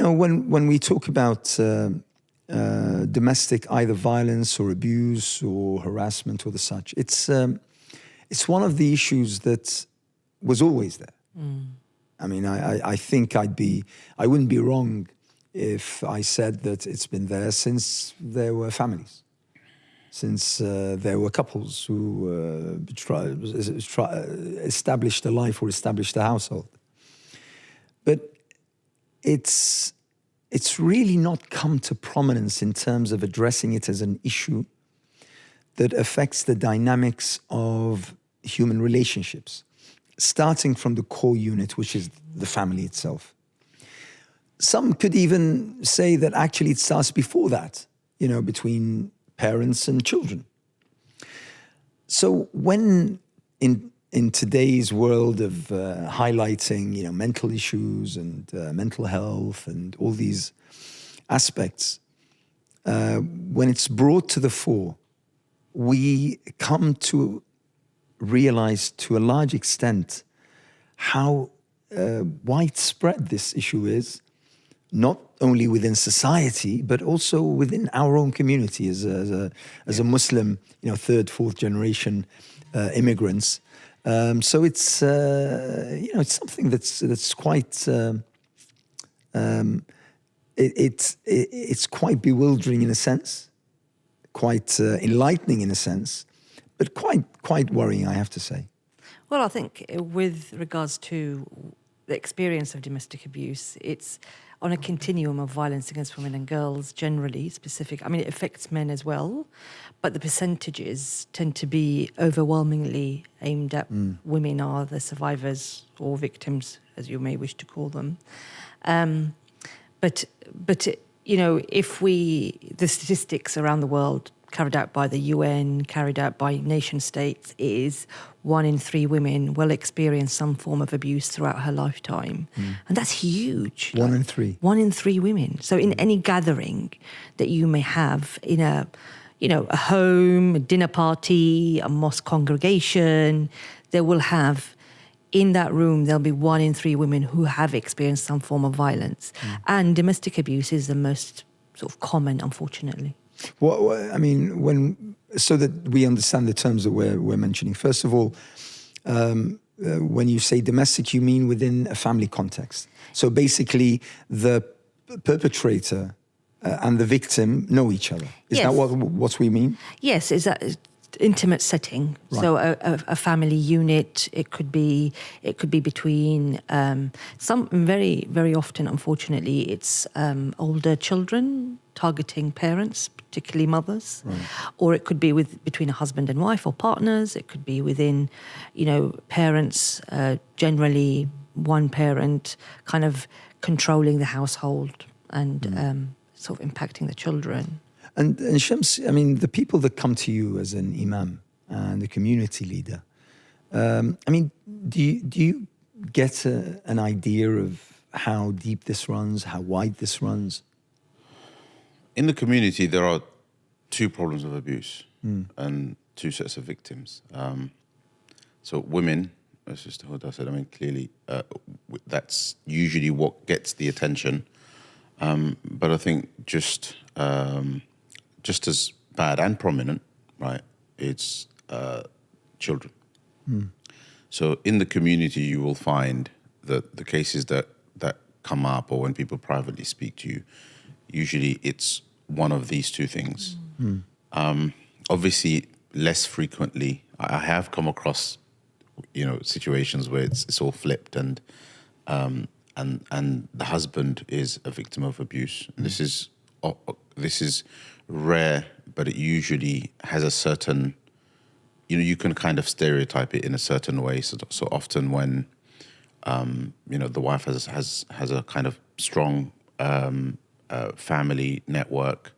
when we talk about domestic either violence or abuse or harassment or the such, it's one of the issues that was always there. I mean, I think I wouldn't be wrong if I said that it's been there since there were families, since there were couples who established a life or established a household. But it's really not come to prominence in terms of addressing it as an issue that affects the dynamics of human relationships, starting from the core unit, which is the family itself. Some could even say that actually it starts before that, between parents and children. So when in today's world of highlighting, mental issues and mental health and all these aspects, when it's brought to the fore, we come to realize to a large extent how widespread this issue is, not only within society, but also within our own community as a Muslim, third, fourth generation immigrants. So it's it's something that's quite it's quite bewildering in a sense, quite enlightening in a sense, but quite worrying, I have to say. Well, I think with regards to the experience of domestic abuse, it's on a continuum of violence against women and girls generally, specific. I mean, it affects men as well, but the percentages tend to be overwhelmingly aimed at women are the survivors or victims, as you may wish to call them. But if the statistics around the world carried out by the UN, carried out by nation states, is 1 in 3 women will experience some form of abuse throughout her lifetime. And that's huge. 1 in 3. 1 in 3 women. So in any gathering that you may have in a home, a dinner party, a mosque congregation, there'll be 1 in 3 women who have experienced some form of violence. And domestic abuse is the most sort of common, unfortunately. Well, I mean, so that we understand the terms that we're mentioning. First of all, when you say domestic, you mean within a family context. So basically, the perpetrator and the victim know each other. Is that what we mean? Yes, is that intimate setting. Right. So a family unit. It could be between some very, very often, unfortunately, it's older children targeting parents, particularly mothers, right. Or it could be between a husband and wife or partners. It could be within, parents, generally one parent kind of controlling the household and sort of impacting the children. And Shams, I mean, the people that come to you as an imam and a community leader, I mean, do you get an idea of how deep this runs, how wide this runs? In the community, there are 2 problems of abuse and 2 sets of victims. So women, as Sister Huda said, I mean, clearly that's usually what gets the attention. But I think just as bad and prominent, right, it's children. So in the community, you will find that the cases that come up or when people privately speak to you, usually it's one of these 2 things. Obviously, less frequently, I have come across, situations where it's all flipped and the husband is a victim of abuse. And this is rare, but it usually has a certain, you can kind of stereotype it in a certain way. So often when, the wife has a kind of strong family network,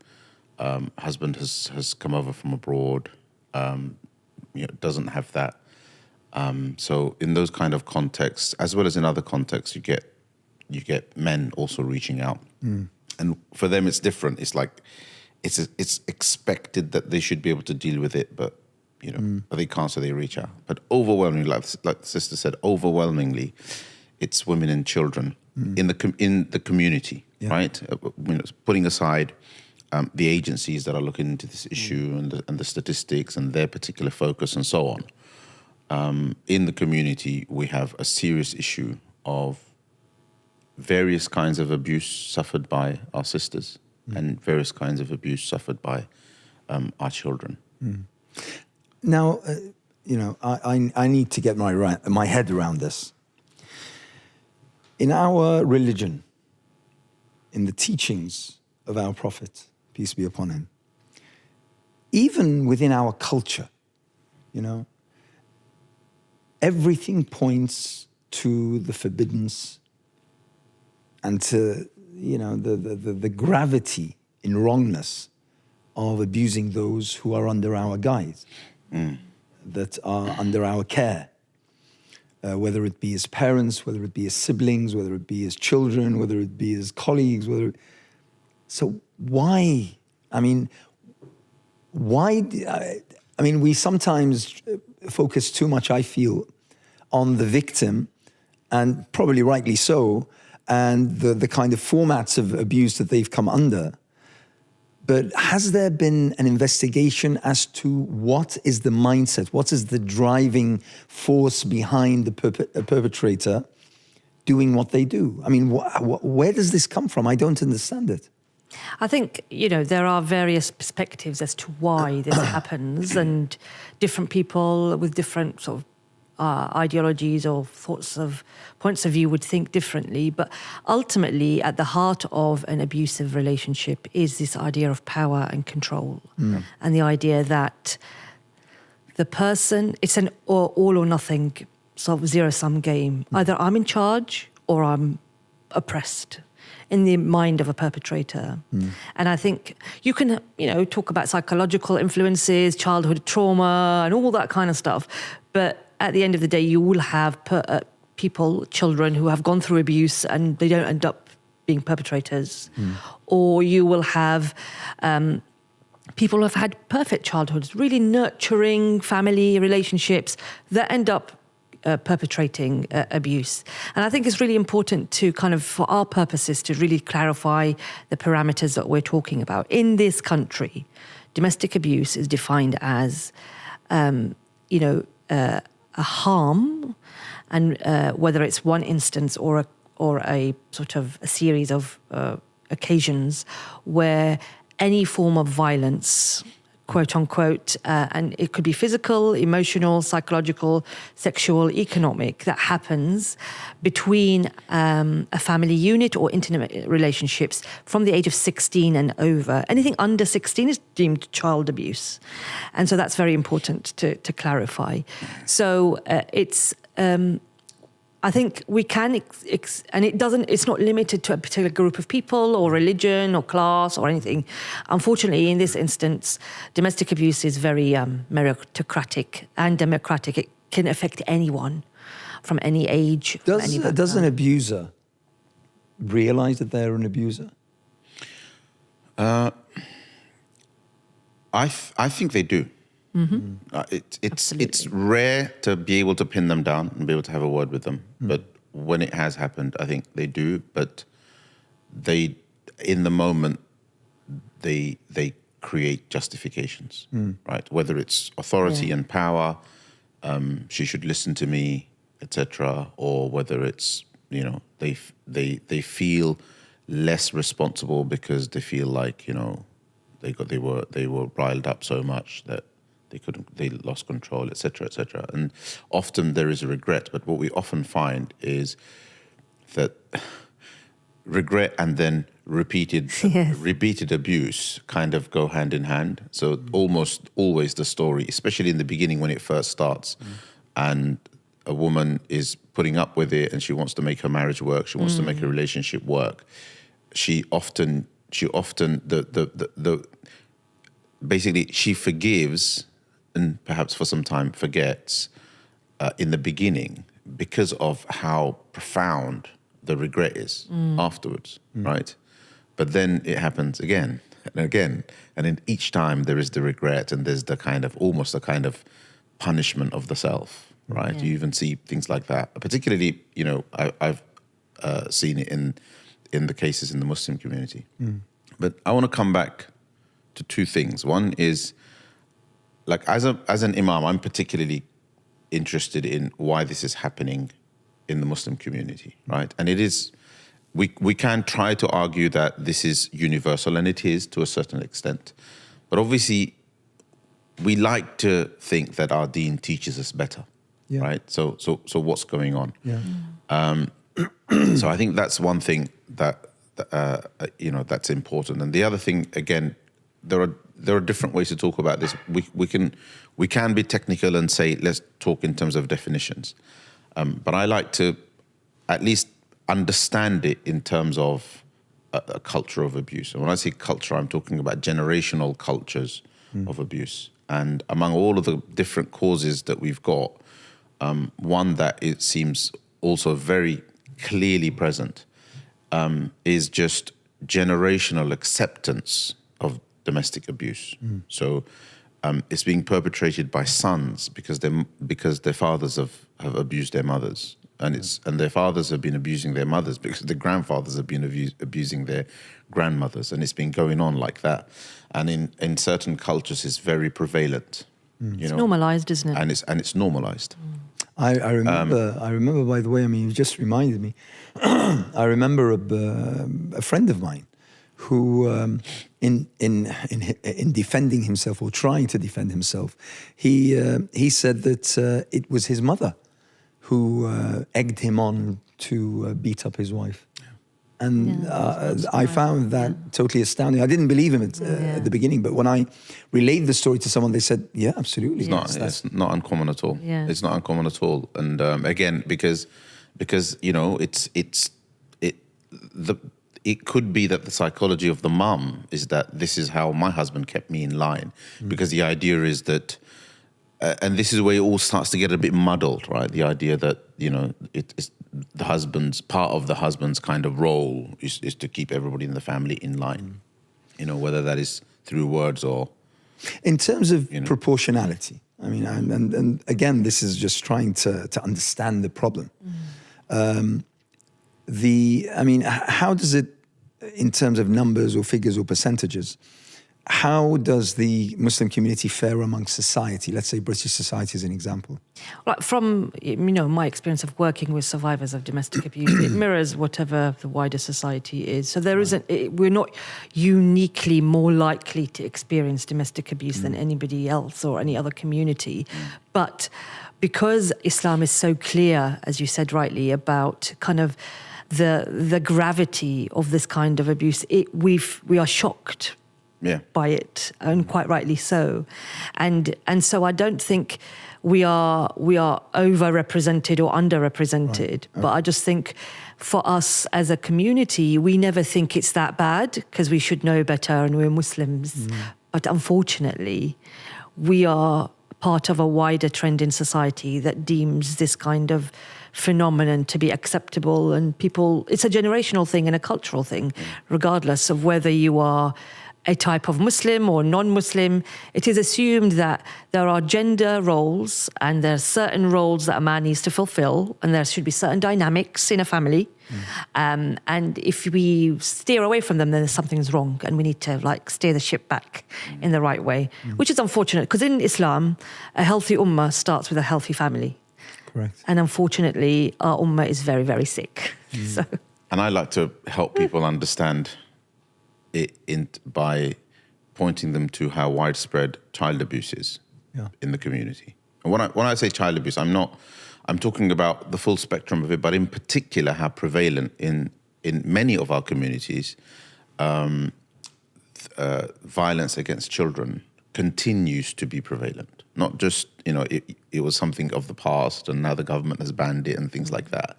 husband has come over from abroad, doesn't have that. So in those kind of contexts, as well as in other contexts, you get men also reaching out, and for them it's different. It's like it's expected that they should be able to deal with it, but but they can't, so they reach out. But overwhelmingly, like the sister said, overwhelmingly, it's women and children. in the community, Yeah. right? Putting aside the agencies that are looking into this issue and the statistics and their particular focus and so on. In the community, we have a serious issue of various kinds of abuse suffered by our sisters and various kinds of abuse suffered by our children. Now, I need to get my head around this. In our religion, in the teachings of our Prophet, peace be upon him, even within our culture, everything points to the forbiddance and to, the gravity in wrongness of abusing those who are under our guise, that are under our care. Whether it be as parents, whether it be as siblings, whether it be as children, whether it be as colleagues, So why? We sometimes focus too much, I feel, on the victim, and probably rightly so, and the kind of formats of abuse that they've come under. But has there been an investigation as to what is the mindset, what is the driving force behind the perpetrator doing what they do? Where does this come from? I don't understand it. I think, there are various perspectives as to why this happens, and different people with different sort of ideologies or points of view would think differently. But ultimately, at the heart of an abusive relationship is this idea of power and control. And the idea that the person, it's an all or nothing sort of zero-sum game. Either I'm in charge or I'm oppressed, in the mind of a perpetrator. And I think you can, talk about psychological influences, childhood trauma, and all that kind of stuff. But at the end of the day, you will have children who have gone through abuse and they don't end up being perpetrators. Or you will have people who have had perfect childhoods, really nurturing family relationships that end up perpetrating abuse. And I think it's really important to for our purposes, to really clarify the parameters that we're talking about. In this country, domestic abuse is defined as, a harm, and whether it's one instance or a sort of a series of occasions where any form of violence, quote unquote, and it could be physical, emotional, psychological, sexual, economic, that happens between a family unit or intimate relationships from the age of 16 and over. Anything under 16 is deemed child abuse. And so that's very important to clarify. So it's... I think we can, and it's not limited to a particular group of people or religion or class or anything. Unfortunately, in this instance, domestic abuse is very meritocratic and democratic. It can affect anyone from any age. Does an abuser realize that they're an abuser? I think they do. It's rare to be able to pin them down and be able to have a word with them. But when it has happened, I think they do. But they, in the moment, they create justifications, right? Whether it's authority and power, she should listen to me, etc., or whether it's they feel less responsible because they feel like they were riled up so much that they lost control, etc., etc. And often there is a regret, but what we often find is that regret and then repeated abuse kind of go hand in hand. So almost always the story, especially in the beginning when it first starts, and a woman is putting up with it and she wants to make her marriage work, she wants to make her relationship work. She often basically she forgives, and perhaps for some time forgets in the beginning because of how profound the regret is afterwards, right? But then it happens again and again. And in each time there is the regret and there's the kind of, almost a kind of punishment of the self, right? You even see things like that. Particularly, I've seen it in the cases in the Muslim community. But I want to come back to two things. One is, like, as an imam, I'm particularly interested in why this is happening in the Muslim community, right? And it is, we can try to argue that this is universal, and it is to a certain extent. But obviously, we like to think that our deen teaches us better, right? So what's going on? So I think that's one thing that that's important. And the other thing, again, there are different ways to talk about this. We can be technical and say, let's talk in terms of definitions. But I like to at least understand it in terms of a culture of abuse. And when I say culture, I'm talking about generational cultures of abuse. And among all of the different causes that we've got, one that it seems also very clearly present is just generational acceptance of domestic abuse. So it's being perpetrated by sons because their fathers have abused their mothers, and their fathers have been abusing their mothers because their grandfathers have been abusing their grandmothers, and it's been going on like that. And in certain cultures, it's very prevalent. It's normalized, isn't it? And it's normalized. I remember. By the way, I mean, you just reminded me. I remember a friend of mine who, in defending himself or trying to defend himself, he said that it was his mother who egged him on to beat up his wife. And I found that totally astounding. I didn't believe him at the beginning, but when I relayed the story to someone, they said, "Yeah, absolutely." It's not uncommon at all. Yeah. It's not uncommon at all. And again, because it could be that the psychology of the mum is that this is how my husband kept me in line, because the idea is that. And this is where it all starts to get a bit muddled, right? The idea that, it's part of the husband's kind of role is to keep everybody in the family in line, whether that is through words or... In terms of proportionality, I mean, and again, this is just trying to understand the problem. How does it, in terms of numbers or figures or percentages, how does the Muslim community fare among society? Let's say British society as an example. Like from my experience of working with survivors of domestic abuse, it mirrors whatever the wider society is. So we're not uniquely more likely to experience domestic abuse than anybody else or any other community. But because Islam is so clear, as you said rightly, about kind of the gravity of this kind of abuse, we are shocked by it, and quite rightly so. And so I don't think we are overrepresented or underrepresented. Right. But I just think for us as a community, we never think it's that bad because we should know better and we're Muslims. But unfortunately, we are part of a wider trend in society that deems this kind of phenomenon to be acceptable, and it's a generational thing and a cultural thing, regardless of whether you are a type of Muslim or non-Muslim. It is assumed that there are gender roles and there are certain roles that a man needs to fulfill, and there should be certain dynamics in a family. And if we steer away from them, then something's wrong, and we need to steer the ship back in the right way, which is unfortunate, because in Islam, a healthy ummah starts with a healthy family. Correct. And unfortunately, our ummah is very, very sick. So. And I like to help people understand it by pointing them to how widespread child abuse is in the community. And when I say child abuse, I'm talking about the full spectrum of it, but in particular how prevalent in many of our communities, violence against children continues to be prevalent. Not just, it was something of the past and now the government has banned it and things like that,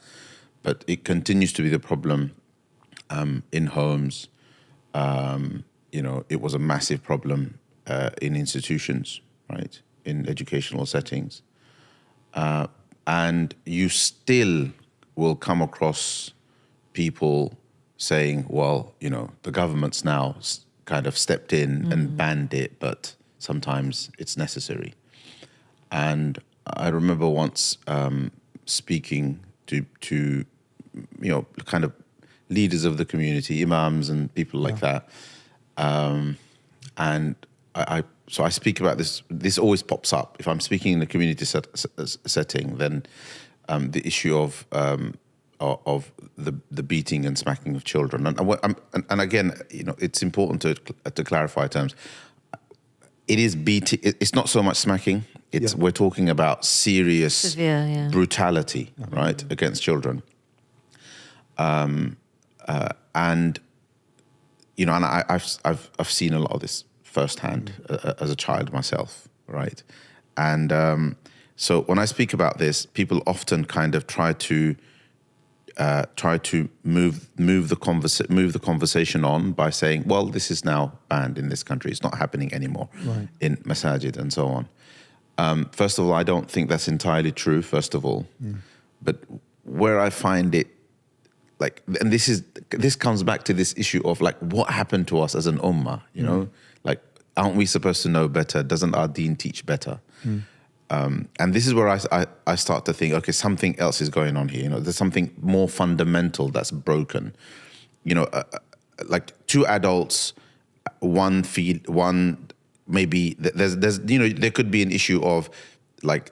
but it continues to be the problem in homes. It was a massive problem in institutions, right, in educational settings. And you still will come across people saying, well, the government's now kind of stepped in and banned it, but sometimes it's necessary. And I remember once speaking to kind of leaders of the community, imams and people like that. And so I speak about this. This always pops up if I'm speaking in a community setting. Then the issue of the beating and smacking of children, and again, it's important to clarify terms. It is beating. It's not so much smacking. We're talking about serious brutality, right, against children. And I've seen a lot of this firsthand as a child myself, right? And so when I speak about this, people often kind of try to move the conversation on by saying, well, this is now banned in this country. It's not happening anymore in masajid and so on. First of all, I don't think that's entirely true, first of all. But where I find it, and this comes back to this issue of what happened to us as an ummah, aren't we supposed to know better? Doesn't our deen teach better? And this is where I start to think, okay, something else is going on here. There's something more fundamental that's broken. Like two adults, one maybe there's there could be an issue of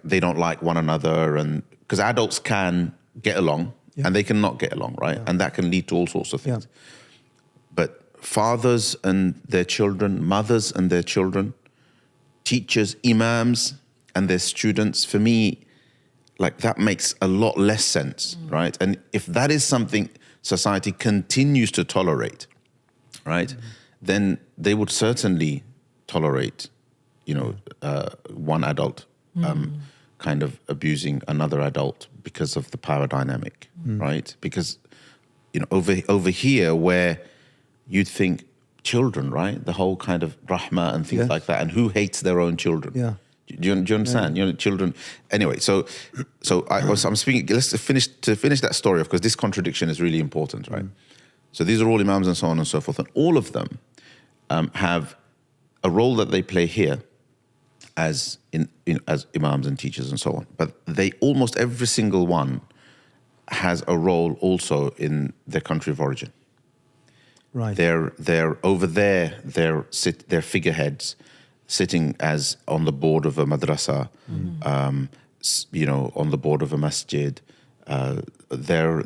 they don't like one another, and because adults can get along and they can not get along, right? And that can lead to all sorts of things. But fathers and their children, mothers and their children, teachers, imams and their students, for me, that makes a lot less sense, right? And if that is something society continues to tolerate, right, then they would certainly tolerate, one adult kind of abusing another adult because of the power dynamic, right? Because, over here where you'd think children, right? The whole kind of rahmah and things like that, and who hates their own children? Yeah. Do you understand? Children. Anyway, so I'm speaking. Let's finish that story off, because this contradiction is really important, right? So these are all imams and so on and so forth, and all of them have a role that they play here as imams and teachers and so on. But almost every single one has a role also in their country of origin. Right. They're over there. They're figureheads, sitting as on the board of a madrasa, on the board of a masjid. They're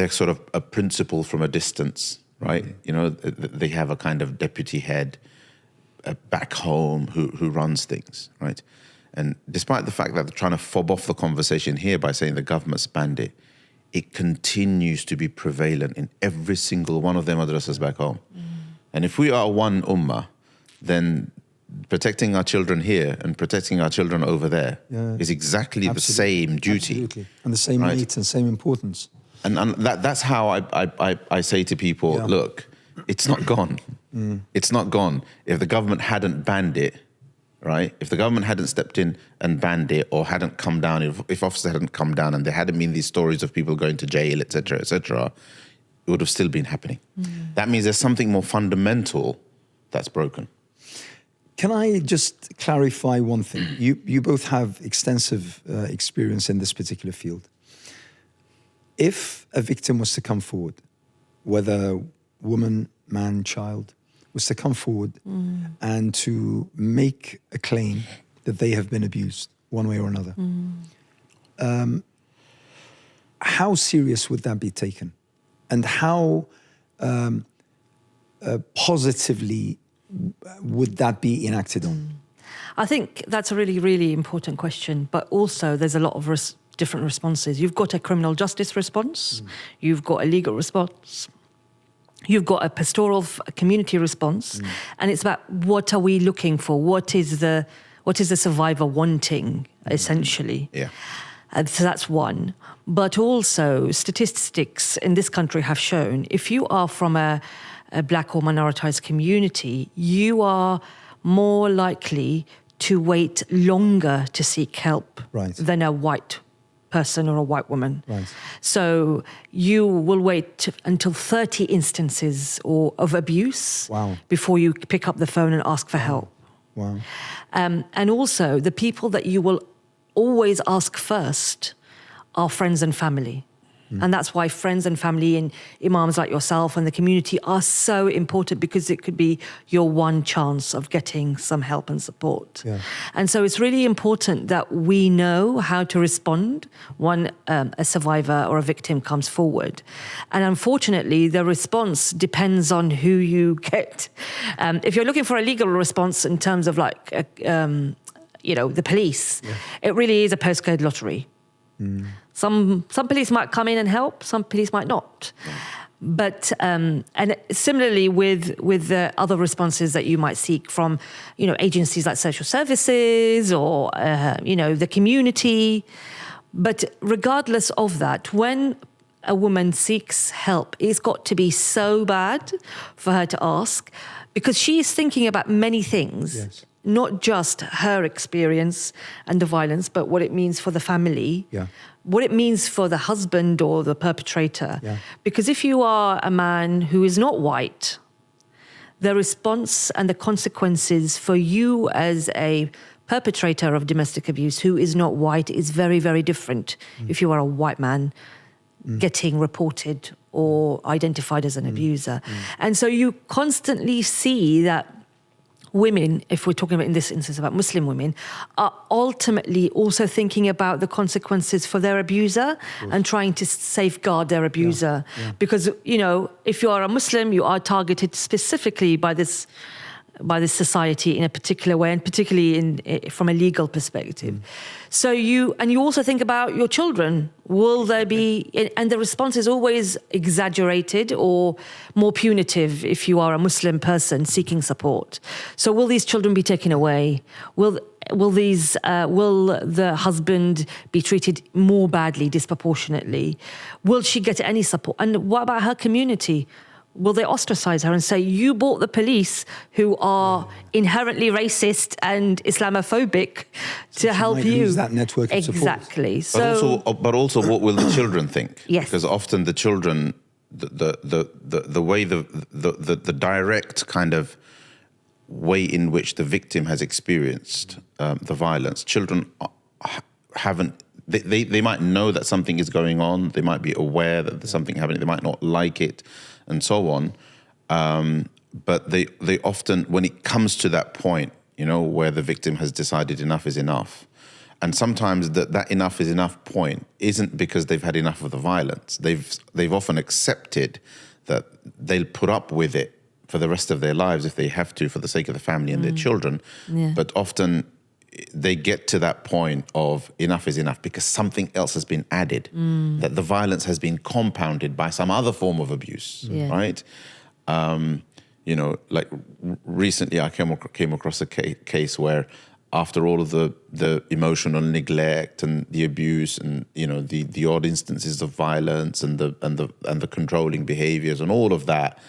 sort of a principal from a distance, right? They have a kind of deputy head back home who runs things, right? And despite the fact that they're trying to fob off the conversation here by saying the government's banned it, it continues to be prevalent in every single one of their madrasas back home. And if we are one ummah, then protecting our children here and protecting our children over there is exactly the same duty. Absolutely. And the same weight and same importance. And that's how I say to people, look, it's not gone. It's not gone. If the government hadn't banned it, right? If the government hadn't stepped in and banned it, or hadn't come down, if officers hadn't come down and there hadn't been these stories of people going to jail, et cetera, it would have still been happening. That means there's something more fundamental that's broken. Can I just clarify one thing? You both have extensive experience in this particular field. If a victim was to come forward, whether woman, man, child, was to come forward and to make a claim that they have been abused one way or another, how serious would that be taken? And how positively would that be enacted on? I think that's a really, really important question, but also there's a lot of different responses. You've got a criminal justice response, you've got a legal response, you've got a pastoral community response, and it's about what are we looking for? What is the survivor wanting, essentially? Yeah. So that's one. But also, statistics in this country have shown if you are from a black or minoritized community, you are more likely to wait longer to seek help than a white person or a white woman. Right. So you will wait until 30 instances of abuse before you pick up the phone and ask for help. Wow. And also, the people that you will always ask first are friends and family. And that's why friends and family and imams like yourself and the community are so important, because it could be your one chance of getting some help and support. Yeah. And so it's really important that we know how to respond when a survivor or a victim comes forward. And unfortunately, the response depends on who you get. If you're looking for a legal response in terms of like, the police, it really is a postcode lottery. Some police might come in and help, some police might not. But and similarly with the other responses that you might seek from agencies like social services or the community. But regardless of that, when a woman seeks help, it's got to be so bad for her to ask, because she is thinking about many things. Yes. Not just her experience and the violence, but what it means for the family, what it means for the husband or the perpetrator. Yeah. Because if you are a man who is not white, the response and the consequences for you as a perpetrator of domestic abuse who is not white is very, very different if you are a white man getting reported or identified as an abuser. And so you constantly see that women, if we're talking about in this instance about Muslim women, are ultimately also thinking about the consequences for their abuser and trying to safeguard their abuser. Because, if you are a Muslim, you are targeted specifically by this society in a particular way, and particularly from a legal perspective. So you also think about your children. Will there be, and the response is always exaggerated or more punitive if you are a Muslim person seeking support. So will these children be taken away? Will the husband be treated more badly, disproportionately? Will she get any support? And what about her community? Will they ostracize her and say, you brought the police who are inherently racist and Islamophobic to help might you? lose that network of support. Exactly. But also, what will the children think? Yes. Because often the children, the way the direct kind of way in which the victim has experienced the violence, children haven't. They might know that something is going on. They might be aware that there's something happening. They might not like it, and so on. But they often, when it comes to that point, where the victim has decided enough is enough, and sometimes that enough is enough point isn't because they've had enough of the violence. They've often accepted that they'll put up with it for the rest of their lives if they have to, for the sake of the family and their children. Yeah. But often they get to that point of enough is enough because something else has been added, that the violence has been compounded by some other form of abuse, right? Like recently I came across a case where after all of the emotional neglect and the abuse and the odd instances of violence and the controlling behaviors and all of that,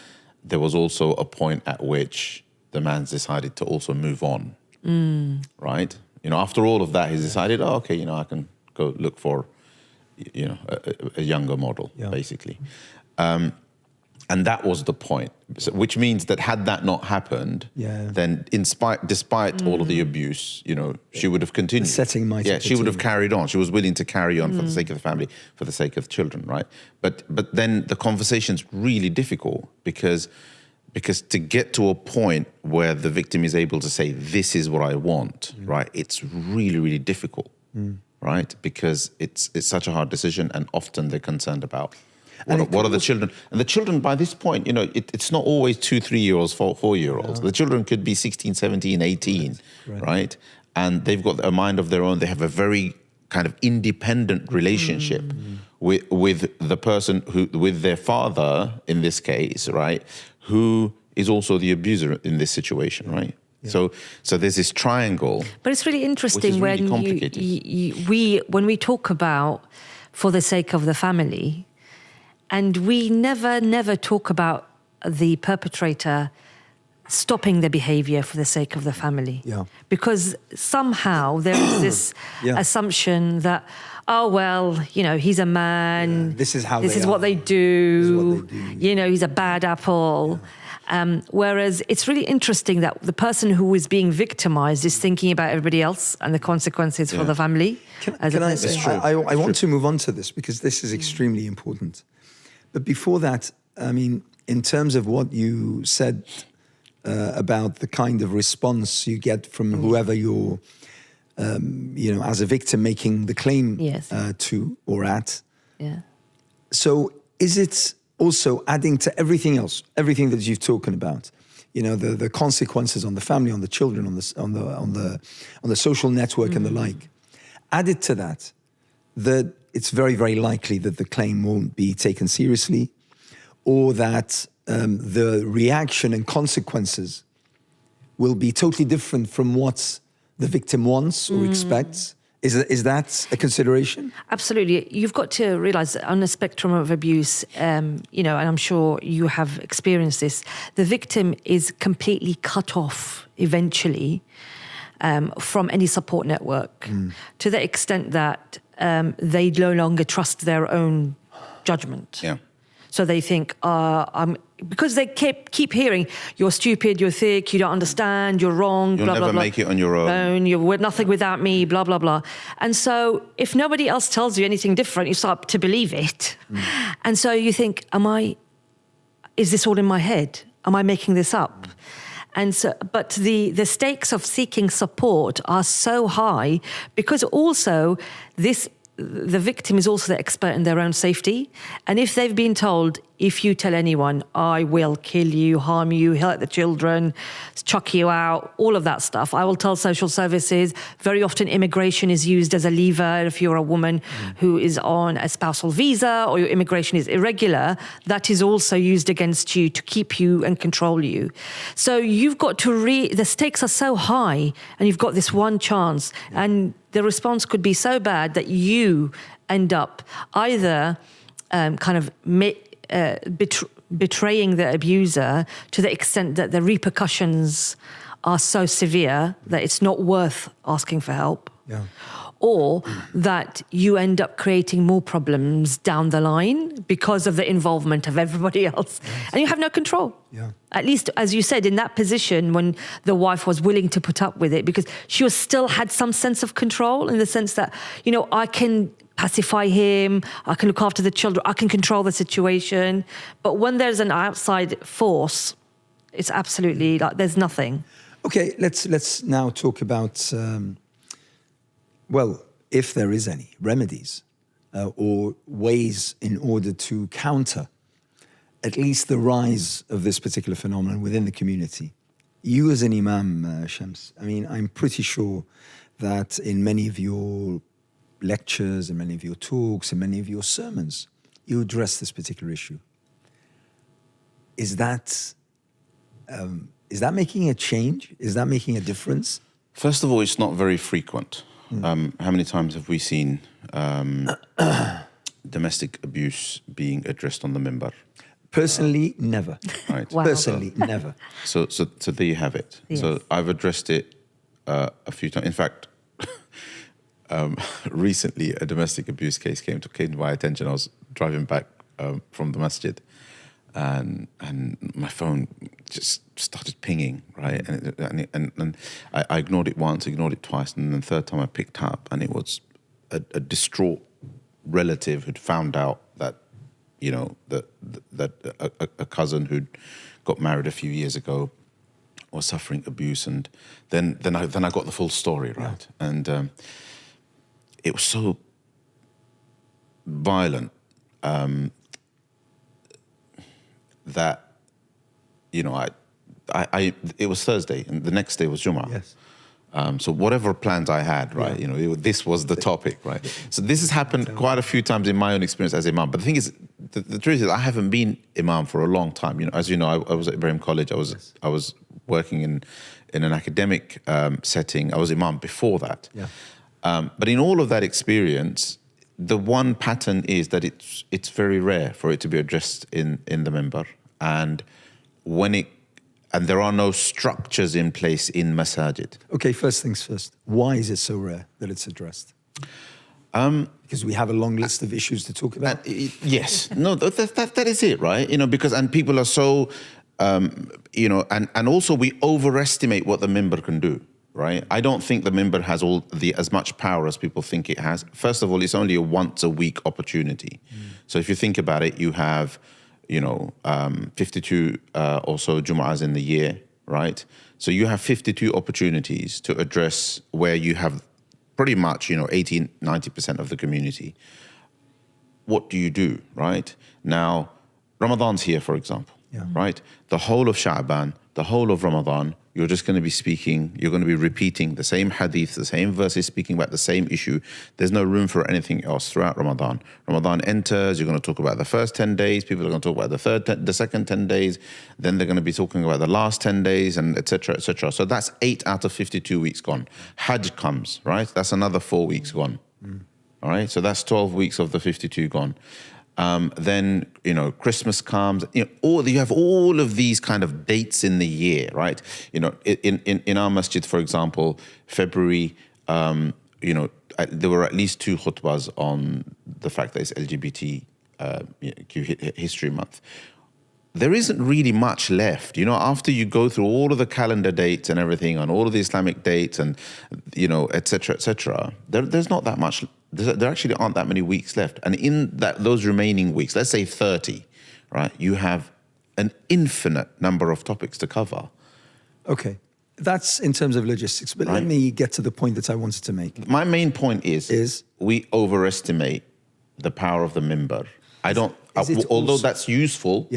there was also a point at which the man's decided to also move on. Right? After all of that, he's decided, I can go look for, a younger model, basically. And that was the point. So, which means that had that not happened, then despite all of the abuse, she would have continued. The setting might have she would have carried on. She was willing to carry on for the sake of the family, for the sake of the children, right? But then the conversation's really difficult because to get to a point where the victim is able to say, this is what I want, right? It's really, really difficult, right? Because it's such a hard decision, and often they're concerned about what are the children. And the children by this point, it's not always 2, 3-year-olds, 4-year-olds. The children could be 16, 17, 18, right? And they've got a mind of their own. They have a very kind of independent relationship with the person with their father in this case, right? Who is also the abuser in this situation, right? Yeah. So there's this triangle. But it's really interesting really when we talk about for the sake of the family, and we never talk about the perpetrator stopping the behavior for the sake of the family. Yeah. Because somehow there is this assumption that, he's a man. This is what they do. He's a bad apple. Whereas it's really interesting that the person who is being victimized is thinking about everybody else and the consequences for the family. I want to move on to this because this is extremely important. But before that, I mean, in terms of what you said about the kind of response you get from whoever you're, as a victim making the claim to or at. Yeah. So is it also adding to everything else, everything that you've talked about, the consequences on the family, on the children, on the social network and the like, added to that it's very, very likely that the claim won't be taken seriously, or that the reaction and consequences will be totally different from what the victim wants or expects. Is that a consideration? Absolutely. You've got to realise that on the spectrum of abuse, and I'm sure you have experienced this, the victim is completely cut off eventually from any support network to the extent that they no longer trust their own judgment. Yeah. So they think, because they keep hearing, you're stupid, you're thick, you don't understand, you're wrong, You'll blah, blah, never blah. make it on your own. You're nothing without me, blah, blah, blah. And so if nobody else tells you anything different, you start to believe it. And so you think, is this all in my head? Am I making this up? And so, but the stakes of seeking support are so high because also the victim is also the expert in their own safety. And if they've been told, if you tell anyone, I will kill you, harm you, hurt the children, chuck you out, all of that stuff, I will tell social services. Very often immigration is used as a lever. If you're a woman who is on a spousal visa or your immigration is irregular, that is also used against you to keep you and control you. So you've got to the stakes are so high and you've got this one chance, and the response could be so bad that you end up either betraying the abuser to the extent that the repercussions are so severe that it's not worth asking for help. Yeah. Or that you end up creating more problems down the line because of the involvement of everybody else. Yes. And you have no control. Yeah. At least, as you said, in that position when the wife was willing to put up with it, because she still had some sense of control in the sense that, I can pacify him, I can look after the children, I can control the situation. But when there's an outside force, it's absolutely there's nothing. Okay, let's now talk about... if there is any remedies or ways in order to counter at least the rise of this particular phenomenon within the community. You as an imam, Shams, I'm pretty sure that in many of your lectures, in many of your talks, in many of your sermons, you address this particular issue. Is that making a change? Is that making a difference? First of all, it's not very frequent. How many times have we seen domestic abuse being addressed on the minbar? Personally, never. Right. Wow. Personally, never. So there you have it. Yes. So I've addressed it a few times. In fact, recently a domestic abuse case came to my attention. I was driving back from the masjid, and my phone just started pinging, right? And I ignored it once, ignored it twice, and then the third time I picked up, and it was a distraught relative who'd found out that, that a cousin who'd got married a few years ago was suffering abuse, and then I got the full story, right? Yeah. And it was so violent that, it was Thursday, and the next day was Jummah. Yes. So whatever plans I had, right, this was the topic, right? So this has happened quite a few times in my own experience as imam. But the thing is, the truth is, I haven't been imam for a long time. As you know, I was at Ibrahim College. I was working in an academic setting. I was imam before that. Yeah. But in all of that experience, the one pattern is that it's very rare for it to be addressed in the minbar, and there are no structures in place in masajid. Okay, first things first. Why is it so rare that it's addressed? Because we have a long list of issues to talk about. Yes. No, that is it, right? Because people are so you know, and also we overestimate what the member can do, right? I don't think the member has as much power as people think it has. First of all, it's only a once a week opportunity. So if you think about it, you have, you know, 52 or so Jum'ahs in the year, right? So you have 52 opportunities to address where you have pretty much, you know, 80, 90% of the community. What do you do, right? Now, Ramadan's here, for example, right? The whole of Sha'ban, the whole of Ramadan, you're just going to be speaking, you're going to be repeating the same hadith, the same verses, speaking about the same issue. There's no room for anything else throughout Ramadan. Ramadan enters, you're going to talk about the first 10 days, people are going to talk about the second 10 days, then they're going to be talking about the last 10 days, and et cetera, et cetera. So that's 8 out of 52 weeks gone. Hajj comes, right? That's another 4 weeks gone. All right, so that's 12 weeks of the 52 gone. Then, you know, Christmas comes, you know, you have all of these kind of dates in the year, right? You know, in our masjid, for example, February, you know, there were at least 2 khutbahs on the fact that it's LGBTQ History Month. There isn't really much left, you know, after you go through all of the calendar dates and everything, and all of the Islamic dates and, you know, et cetera, there's not that much. There actually aren't that many weeks left. And in those remaining weeks, let's say 30, right, you have an infinite number of topics to cover. Okay. That's in terms of logistics. But let me get to the point that I wanted to make. My main point is we overestimate the power of the member. Although that's useful,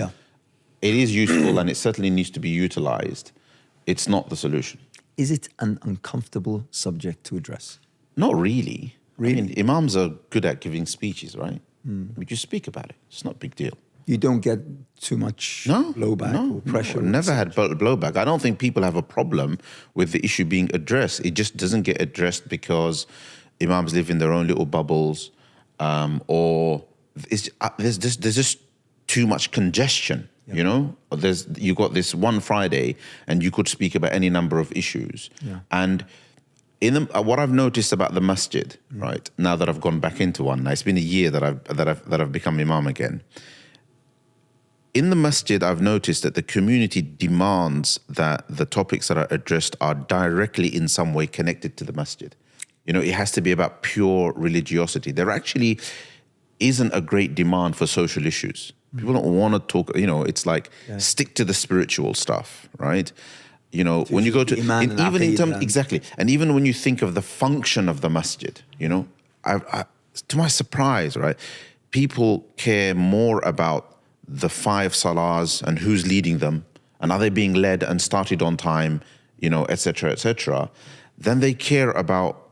it is useful and it certainly needs to be utilized. It's not the solution. Is it an uncomfortable subject to address? Not really. Really? I mean, imams are good at giving speeches, right? We just speak about it. It's not a big deal. You don't get too much blowback or pressure? No, never had blowback. I don't think people have a problem with the issue being addressed. It just doesn't get addressed because imams live in their own little bubbles, or there's just too much congestion. You know, you got this one Friday, and you could speak about any number of issues. And what I've noticed about the masjid, right, now that I've gone back into one, now it's been a year that I've become imam again. In the masjid, I've noticed that the community demands that the topics that are addressed are directly in some way connected to the masjid. You know, it has to be about pure religiosity. There actually isn't a great demand for social issues. People don't want to talk, you know, it's like stick to the spiritual stuff, right? You know, when you go to, even in terms, exactly. And even when you think of the function of the masjid, you know, to my surprise, right, people care more about the 5 salahs and who's leading them, and are they being led and started on time, you know, et cetera, then they care about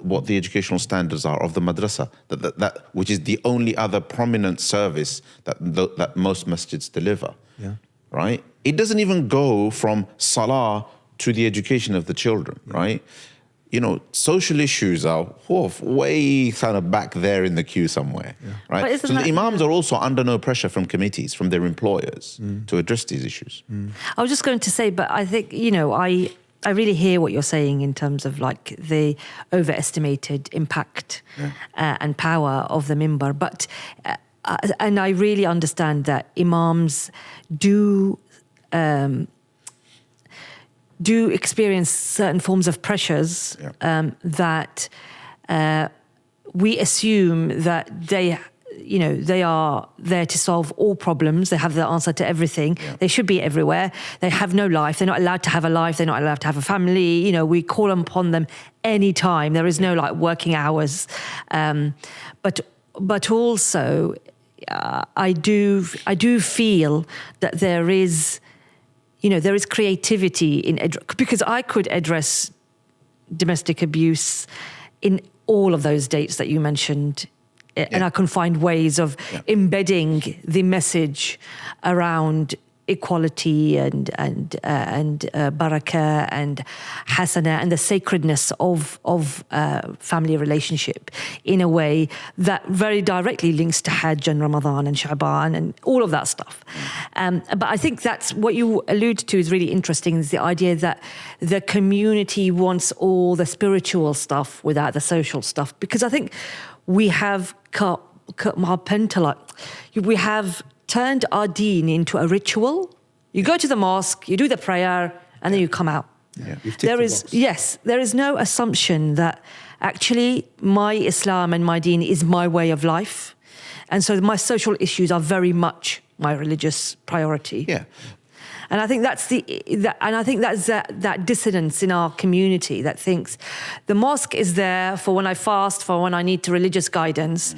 what the educational standards are of the madrasa, that which is the only other prominent service that most masjids deliver, right? It doesn't even go from salah to the education of the children, right? You know, social issues are way kind of back there in the queue somewhere, right? So the imams are also under no pressure from committees, from their employers to address these issues. I was just going to say, but I think, you know, I really hear what you're saying in terms of like the overestimated impact and power of the mimbar. But, and I really understand that imams do experience certain forms of pressures that we assume that they are there to solve all problems. They have the answer to everything. They should be everywhere. They have no life. They're not allowed to have a life. They're not allowed to have a family. You know, we call upon them anytime. There is no like working hours. But also, I do feel that there is creativity in because I could address domestic abuse in all of those dates that you mentioned. And I can find ways of embedding the message around equality and barakah and hasana and the sacredness of family relationship in a way that very directly links to Hajj and Ramadan and Sha'ban and all of that stuff. But I think that's what you allude to is really interesting, is the idea that the community wants all the spiritual stuff without the social stuff, because I think we have we have turned our deen into a ritual, You go to the mosque, you do the prayer, and then you come out. Yeah. There is no assumption that actually my Islam and my deen is my way of life. And so my social issues are very much my religious priority. Yeah. And I think that's that dissonance in our community that thinks the mosque is there for when I fast, for when I need religious guidance.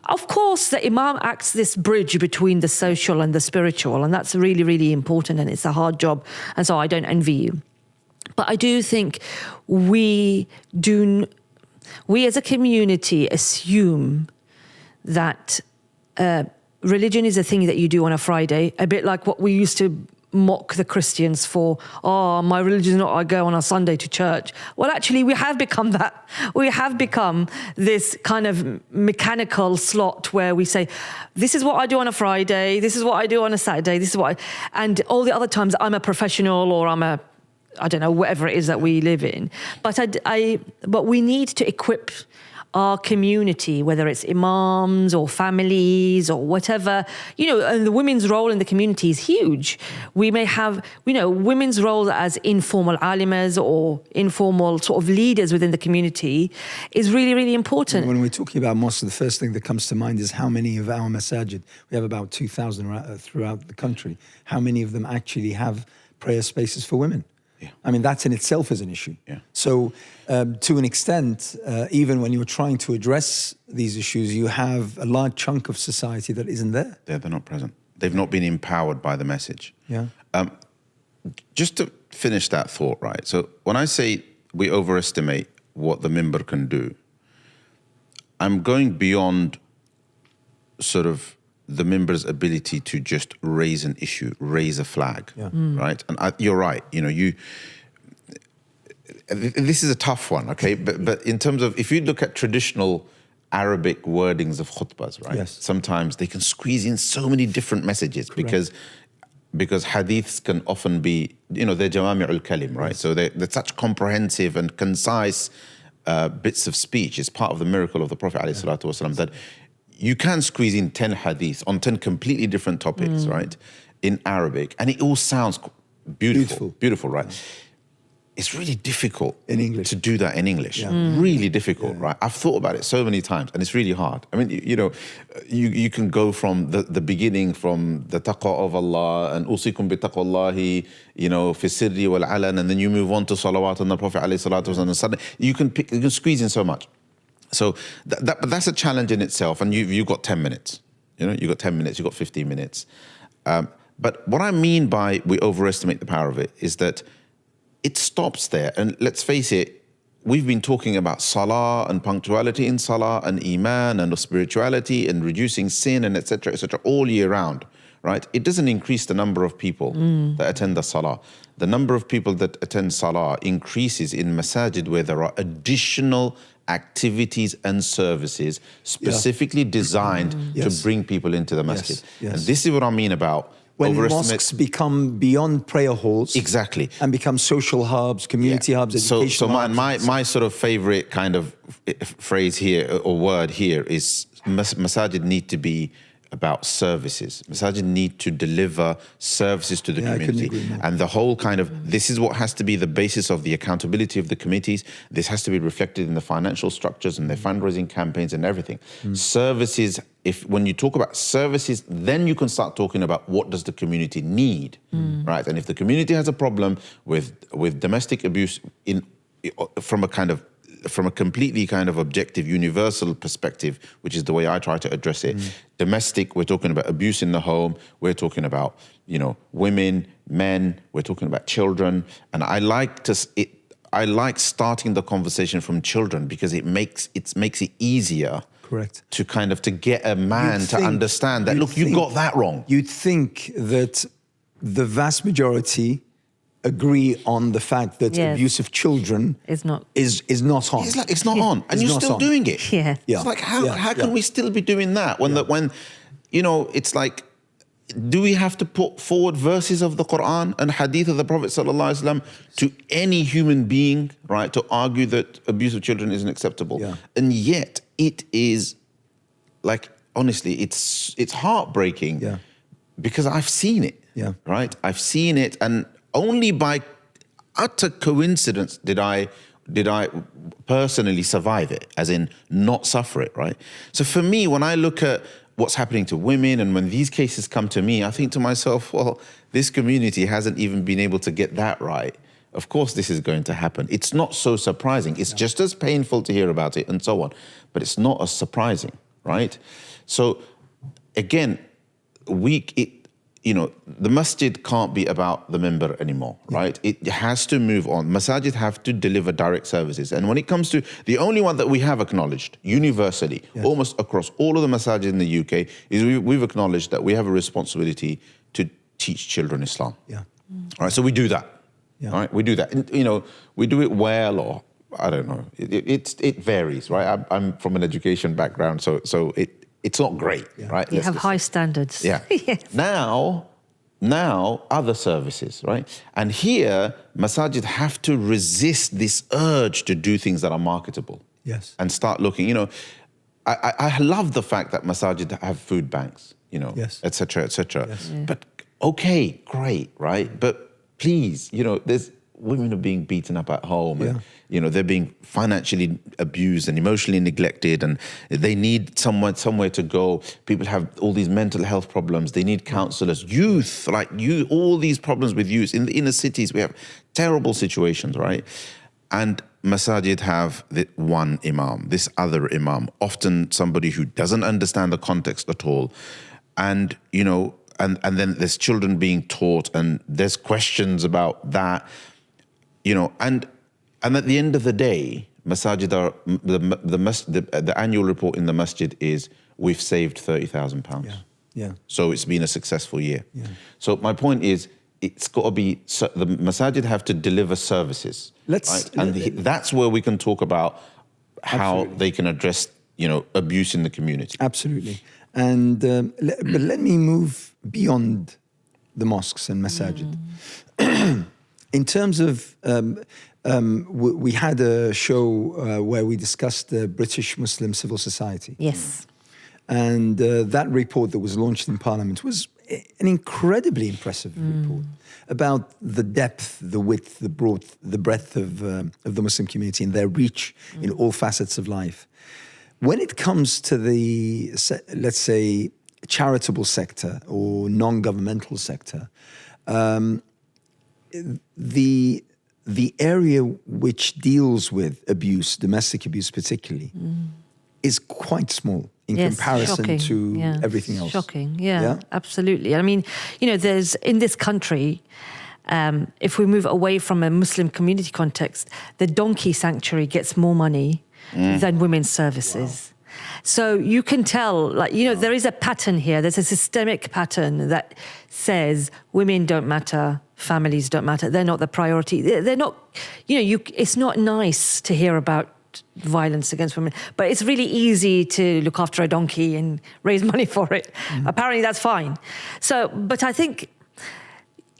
Of course, the imam acts this bridge between the social and the spiritual, and that's really, really important, and it's a hard job, and so I don't envy you. But I do think we as a community assume that religion is a thing that you do on a Friday, a bit like what we used to mock the Christians for. Oh, my religion is not I go on a Sunday to church. Well, actually, we have become that. We have become this kind of mechanical slot where we say, this is what I do on a Friday, this is what I do on a Saturday, this is what and all the other times I'm a professional or I don't know, whatever it is that we live in. But but we need to equip our community, whether it's imams or families or whatever, and the women's role in the community is huge. We may have, women's role as informal alimas or informal sort of leaders within the community is really, really important. When we're talking about mosques, the first thing that comes to mind is how many of our masajid, we have about 2,000 throughout the country, how many of them actually have prayer spaces for women? Yeah. I mean, that in itself is an issue. Yeah. So to an extent, even when you're trying to address these issues, you have a large chunk of society that isn't there. They're not present. They've not been empowered by the message. Yeah. Just to finish that thought, right? So when I say we overestimate what the mimbar can do, I'm going beyond sort of the mimbar's ability to just raise an issue, raise a flag, right? And you're right. This is a tough one, okay? But in terms of, if you look at traditional Arabic wordings of khutbahs, right? Yes. Sometimes they can squeeze in so many different messages. Correct. because hadiths can often be, they're jawami'ul kalim, right? Yes. So they're such comprehensive and concise bits of speech. It's part of the miracle of the Prophet ﷺ that you can squeeze in 10 hadiths on 10 completely different topics, right? In Arabic, and it all sounds beautiful, right? It's really difficult in English to do that in English. Really difficult, right? I've thought about it so many times, and it's really hard. I mean, you can go from the beginning, from the taqwa of Allah, and usikum bi taqwallahi, fi sirri wal alan, and then you move on to salawat on the Prophet alayhi salatu wasallam, and suddenly you can squeeze in so much. So that's a challenge in itself, and you've got 10 minutes. You've got 10 minutes, you've got 15 minutes. But what I mean by we overestimate the power of it is that it stops there. And let's face it, we've been talking about salah and punctuality in salah and iman and spirituality and reducing sin and et cetera, all year round, right? It doesn't increase the number of people that attend the salah. The number of people that attend salah increases in masajid where there are additional activities and services specifically designed to bring people into the masjid. Yes. And this is what I mean about when mosques become beyond prayer halls. Exactly. And become social hubs, community hubs, educational hubs. My sort of favorite kind of phrase here or word here is masajid need to be about services. Masajid need to deliver services to the community. And the whole kind of, this is what has to be the basis of the accountability of the committees. This has to be reflected in the financial structures and their fundraising campaigns and everything. Services, when you talk about services, then you can start talking about what does the community need, right? And if the community has a problem with domestic abuse from a completely kind of objective, universal perspective, which is the way I try to address it. Domestic, we're talking about abuse in the home. We're talking about, women, men. We're talking about children. And I like starting the conversation from children because it makes it easier. Correct. To get a man to understand that, look, you got that wrong. You'd think that the vast majority agree on the fact that abuse of children is not on. It's not on, and you're still doing it. Yeah. It's like how can we still be doing that when it's like, do we have to put forward verses of the Quran and hadith of the Prophet ﷺ to any human being, right, to argue that abuse of children isn't acceptable? Yeah. And yet it is, like, honestly, it's heartbreaking because I've seen it. Yeah. Right? I've seen it, and only by utter coincidence did I personally survive it, as in not suffer it, right? So for me, when I look at what's happening to women and when these cases come to me, I think to myself, well, this community hasn't even been able to get that right. Of course this is going to happen. It's not so surprising. It's just as painful to hear about it and so on, but it's not as surprising, right? So again, the masjid can't be about the member anymore, right? It has to move on. Masajid have to deliver direct services. And when it comes to the only one that we have acknowledged universally, almost across all of the masajid in the UK, is we've acknowledged that we have a responsibility to teach children Islam. Yeah. All right, so we do that. Yeah. All right, we do that. And, we do it well, or I don't know. It varies, right? I'm from an education background, so it's not great, right? You have high standards. Yeah. Yes. Now, other services, right? And here, masajid have to resist this urge to do things that are marketable. Yes. And start looking, I love the fact that masajid have food banks, Yes. et cetera, et cetera. Yes. Yeah. But okay, great, right? But please, there's women are being beaten up at home and, they're being financially abused and emotionally neglected, and they need somewhere to go. People have all these mental health problems. They need counselors. Youth, all these problems with youth. In the inner cities, we have terrible situations, right? And masajid have one imam, this other imam, often somebody who doesn't understand the context at all. And, and then there's children being taught, and there's questions about that, and at the end of the day, masajid are the annual report in the masjid is we've saved £30,000. Yeah. So it's been a successful year. Yeah. So my point is, it's got to be the masajid have to deliver services. That's where we can talk about how they can address abuse in the community. Absolutely. And but let me move beyond the mosques and masajid. In terms of, we had a show where we discussed the British Muslim civil society. Yes. And that report that was launched in Parliament was an incredibly impressive report about the depth, the width, the breadth of the Muslim community and their reach in all facets of life. When it comes to the, let's say, charitable sector or non-governmental sector, the area which deals with abuse, domestic abuse particularly, is quite small in comparison to everything else. Shocking, absolutely. I mean, there's, in this country, if we move away from a Muslim community context, the donkey sanctuary gets more money than women's services. Wow. So you can tell, there is a pattern here. There's a systemic pattern that says women don't matter, families don't matter. They're not the priority. They're not, it's not nice to hear about violence against women, but it's really easy to look after a donkey and raise money for it. Apparently that's fine. So, but I think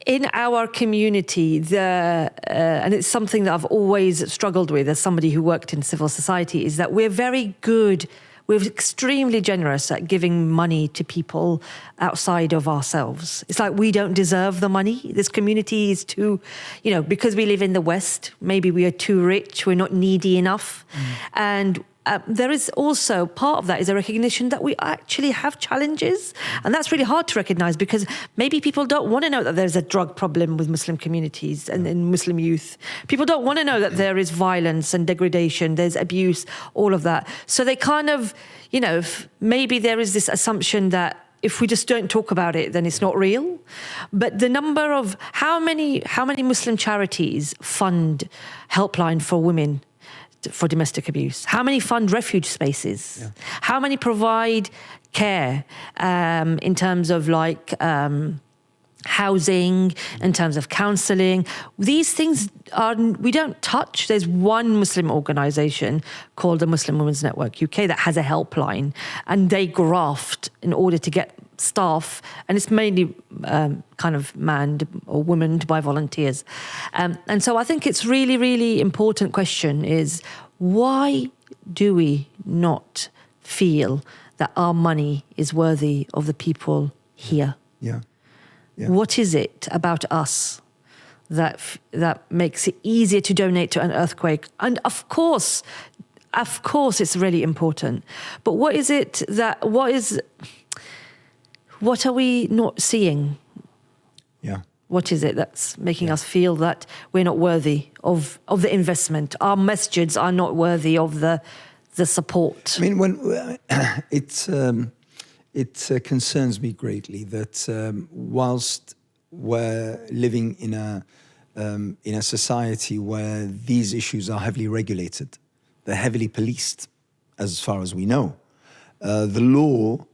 in our community, and it's something that I've always struggled with as somebody who worked in civil society, is that we're very good, we're extremely generous at giving money to people outside of ourselves. It's like we don't deserve the money. This community is too, because we live in the West, maybe we are too rich, we're not needy enough. And there is also, part of that is a recognition that we actually have challenges. And that's really hard to recognize because maybe people don't want to know that there's a drug problem with Muslim communities and in Muslim youth. People don't want to know that there is violence and degradation, there's abuse, all of that. So they kind of, maybe there is this assumption that if we just don't talk about it, then it's not real. But the number of, how many Muslim charities fund helpline for women for domestic abuse? How many fund refuge spaces? Yeah. How many provide care in terms of housing, in terms of counselling? These things we don't touch. There's one Muslim organisation called the Muslim Women's Network UK that has a helpline, and they graft in order to get staff, and it's mainly kind of manned or womaned by volunteers. And so I think it's really, really important question is, why do we not feel that our money is worthy of the people here? Yeah. What is it about us that makes it easier to donate to an earthquake? And of course, it's really important. But what is it what are we not seeing? Yeah. What is it that's making us feel that we're not worthy of the investment? Our masjids are not worthy of the support. I mean, when it concerns me greatly that whilst we're living in a society where these issues are heavily regulated, they're heavily policed, as far as we know. The law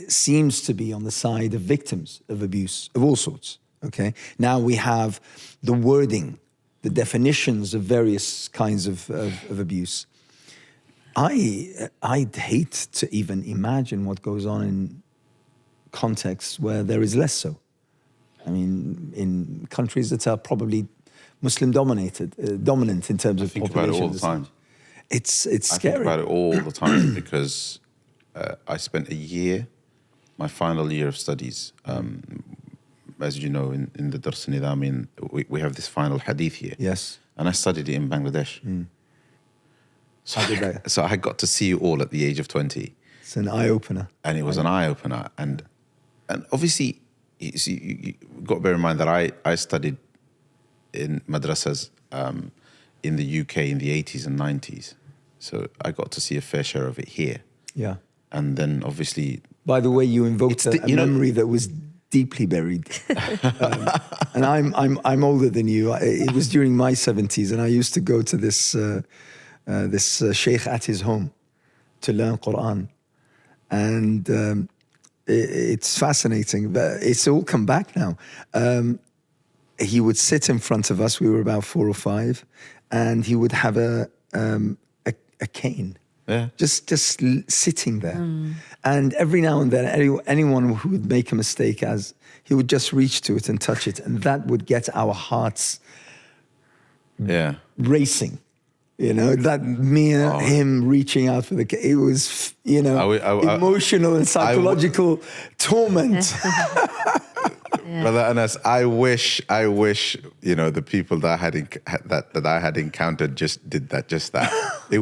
seems to be on the side of victims of abuse of all sorts. Okay. Now we have the wording, the definitions of various kinds of abuse. I'd hate to even imagine what goes on in contexts where there is less so. I mean, in countries that are probably Muslim dominant in terms of population. I think about it all the time. It's scary. I think about it all the time because I spent a year, my final year of studies. As you know, in the Dars Nidam, we have this final hadith here. Yes. And I studied it in Bangladesh. So I got to see it all at the age of 20. It's an eye-opener. And it was an eye-opener. And obviously, you got to bear in mind that I studied in madrasas in the UK in the 80s and 90s. So I got to see a fair share of it here. Yeah. And then obviously... By the way, you invoked a memory that was deeply buried. And I'm older than you. It was during my 70s, and I used to go to this sheikh at his home to learn Quran. And it's fascinating. But it's all come back now. He would sit in front of us. We were about 4 or 5, and he would have a cane. Yeah. Just sitting there. And every now and then, anyone who would make a mistake, he would just reach to it and touch it. And that would get our hearts racing. You know, that him reaching out for it was, emotional and psychological torment. Brother Anas, I wish, the people that I had encountered just did that. It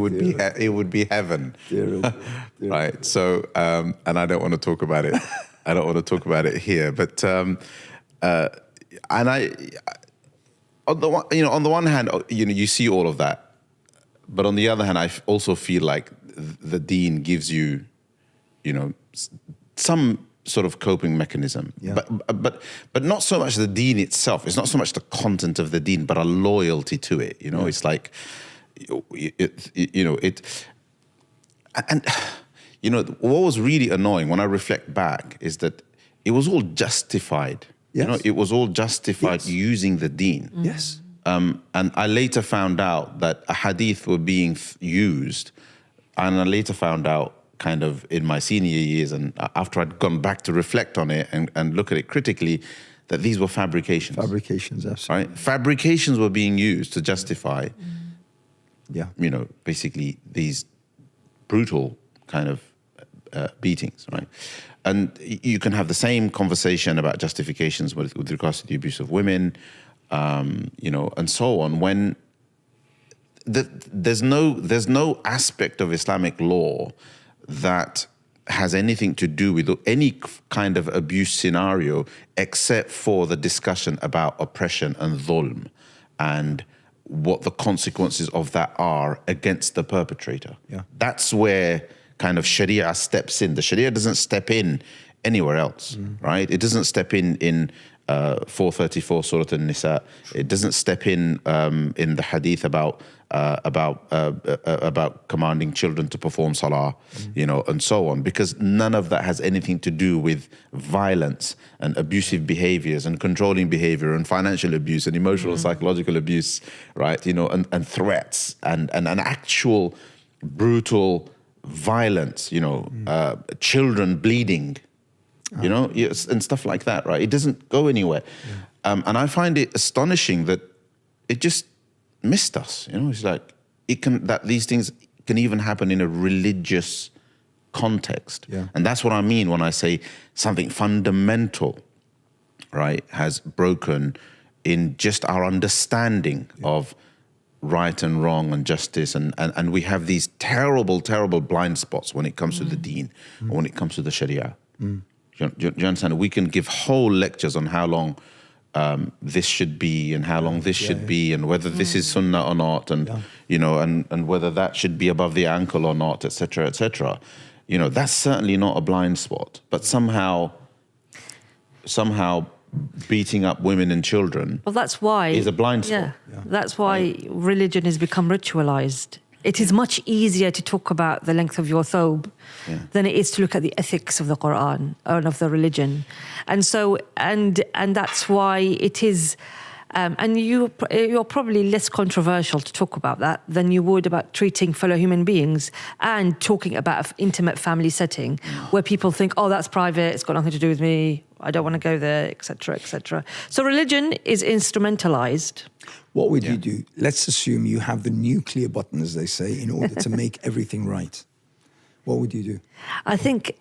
would be heaven. Dear. Right. So, and I don't want to talk about it. I don't want to talk about it here. But, on the one hand, you see all of that. But on the other hand, I also feel like the deen gives you, some sort of coping mechanism. Yeah. But not so much the deen itself. It's not so much the content of the deen, but a loyalty to it. It's like, what was really annoying when I reflect back is that it was all justified. Yes. It was all justified using the deen. Yes. And I later found out that a hadith were being used, and I later found out kind of in my senior years and after I'd gone back to reflect on it and look at it critically, that these were fabrications. Fabrications, absolutely. Right? Fabrications were being used to justify, basically these brutal kind of beatings, right? And you can have the same conversation about justifications with regards to the abuse of women, and so on. When there's no aspect of Islamic law that has anything to do with any kind of abuse scenario except for the discussion about oppression and dhulm and what the consequences of that are against the perpetrator. Yeah. That's where kind of Sharia steps in. The Sharia doesn't step in anywhere else, right? It doesn't step in 434 Surah An-Nisa. It doesn't step in the hadith about commanding children to perform salah, and so on, because none of that has anything to do with violence and abusive behaviors and controlling behavior and financial abuse and emotional and psychological abuse, right? And threats and actual brutal violence, children bleeding, and stuff like that, right? It doesn't go anywhere. Yeah. And I find it astonishing that it just missed us. It's like that these things can even happen in a religious context. Yeah. And that's what I mean when I say something fundamental right, has broken in just our understanding of right and wrong and justice, and we have these terrible, terrible blind spots when it comes to the deen or when it comes to the sharia. Do you understand? We can give whole lectures on how long this should be and how long this should be, and whether this is sunnah or not, and you know, and whether that should be above the ankle or not, etc., etc. You know, that's certainly not a blind spot, but somehow beating up women and children, well, that's why is a blind spot. That's why religion has become ritualized. It is much easier to talk about the length of your thobe than it is to look at the ethics of the Quran and of the religion. And so, and that's why it is, and you're probably less controversial to talk about that than you would about treating fellow human beings and talking about an intimate family setting where people think, oh, that's private, it's got nothing to do with me, I don't want to go there, etc., etc. So religion is instrumentalized. What would you do? Let's assume you have the nuclear button, as they say, in order to make everything right. What would you do? I think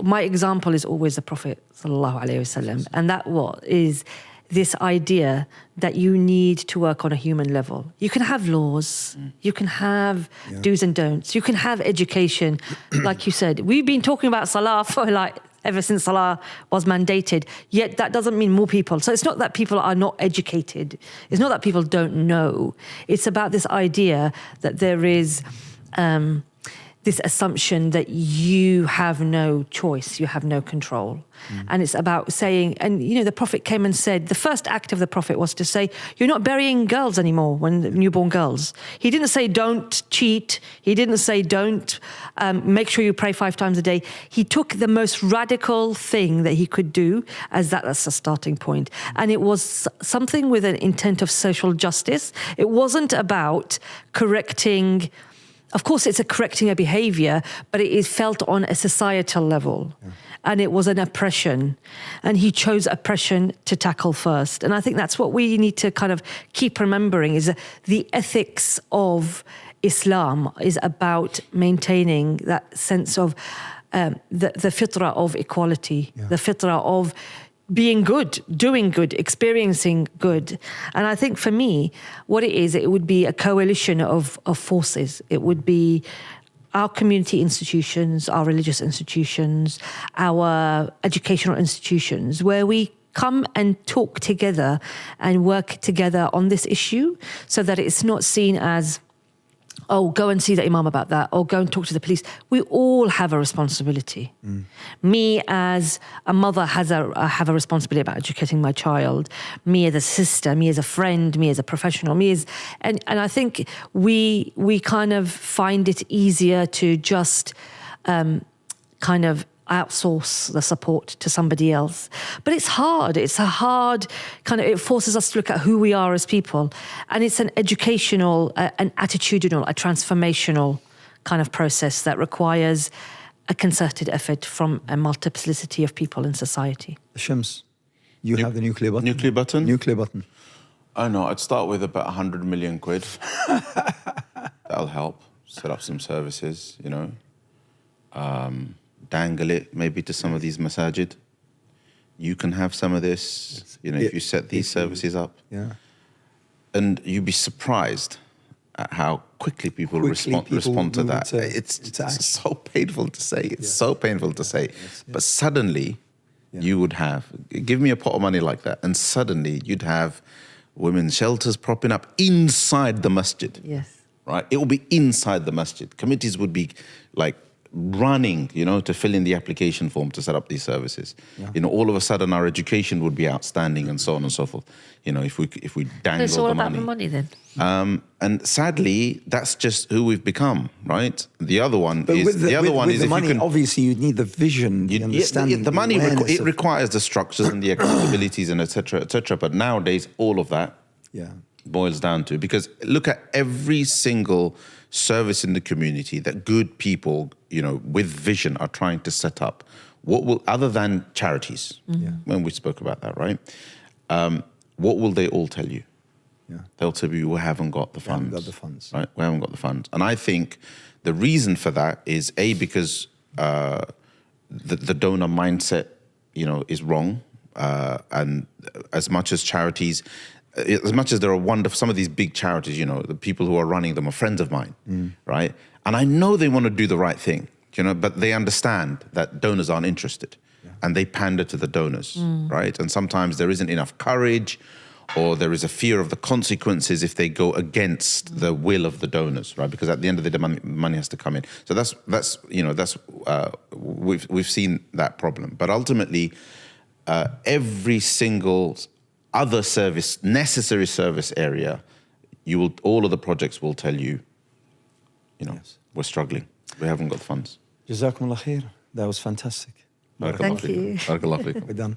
my example is always the Prophet sallallahu alaihi wasallam, and that is this idea that you need to work on a human level. You can have laws, you can have do's and don'ts, you can have education. Like you said, we've been talking about salah for ever since salah was mandated, yet that doesn't mean more people. So it's not that people are not educated. It's not that people don't know. It's about this idea that there is this assumption that you have no choice, you have no control. And it's about saying, and you know, the Prophet came and said, the first act of the Prophet was to say, you're not burying girls anymore, newborn girls. He didn't say don't cheat. He didn't say don't make sure you pray 5 times a day. He took the most radical thing that he could do as that's a starting point. And it was something with an intent of social justice. It wasn't about correcting. Of course, it's correcting a behavior, but it is felt on a societal level. And it was an oppression. And he chose oppression to tackle first. And I think that's what we need to kind of keep remembering, is the ethics of Islam is about maintaining that sense of the fitrah of equality, the fitrah of being good, doing good, experiencing good. And I think for me, what it would be a coalition of forces. It would be our community institutions, our religious institutions, our educational institutions, where we come and talk together and work together on this issue so that it's not seen as, oh, go and see the imam about that, or go and talk to the police. We all have a responsibility. Me as a mother have a responsibility about educating my child. Me as a sister, me as a friend, me as a professional, and I think we kind of find it easier to just kind of outsource the support to somebody else. But it's hard. It's a hard kind of, it forces us to look at who we are as people. And it's an educational, an attitudinal, a transformational kind of process that requires a concerted effort from a multiplicity of people in society. Shams, you have the nuclear button? Nuclear button? Nuclear button. I know, I'd start with about 100 million quid. That'll help. Set up some services, you know. Dangle it maybe to some of these masajid. You can have some of this, you know, if you set these services up. Yeah. And you'd be surprised at how quickly people respond to that. It's so painful to say. It's so painful to say. But suddenly you would have, give me a pot of money like that, and suddenly you'd have women's shelters propping up inside the masjid. Yes. Right? It will be inside the masjid. Committees would be like running, you know, to fill in the application form to set up these services. You know, all of a sudden our education would be outstanding and so on and so forth. You know, if we dangle it's all the about money. the money then. And sadly, that's just who we've become, right? The other one But is with the if money, you can, obviously you'd need the vision, the understanding. the money awareness it requires the structures and the accountabilities and et cetera. But nowadays, all of that boils down to, because look at every single service in the community that good people, you know, with vision are trying to set up. What will, other than charities, when we spoke about that, right? What will they all tell you? They'll tell you we haven't got the funds. We haven't got the funds. Right? We haven't got the funds. And I think the reason for that is because the donor mindset, you know, is wrong. And as much as charities, as much as there are wonderful, some of these big charities, you know, the people who are running them are friends of mine, right? And I know they want to do the right thing, you know, but they understand that donors aren't interested, and they pander to the donors, right? And sometimes there isn't enough courage, or there is a fear of the consequences if they go against the will of the donors, right? Because at the end of the day, money has to come in. So that's you know, that's we've seen that problem. But ultimately, every single other service, necessary service area, all of the projects will tell you, you know, we're struggling. We haven't got funds. Jazakumullah khair. That was fantastic. Thank you. Barakallahu feekum. We're done.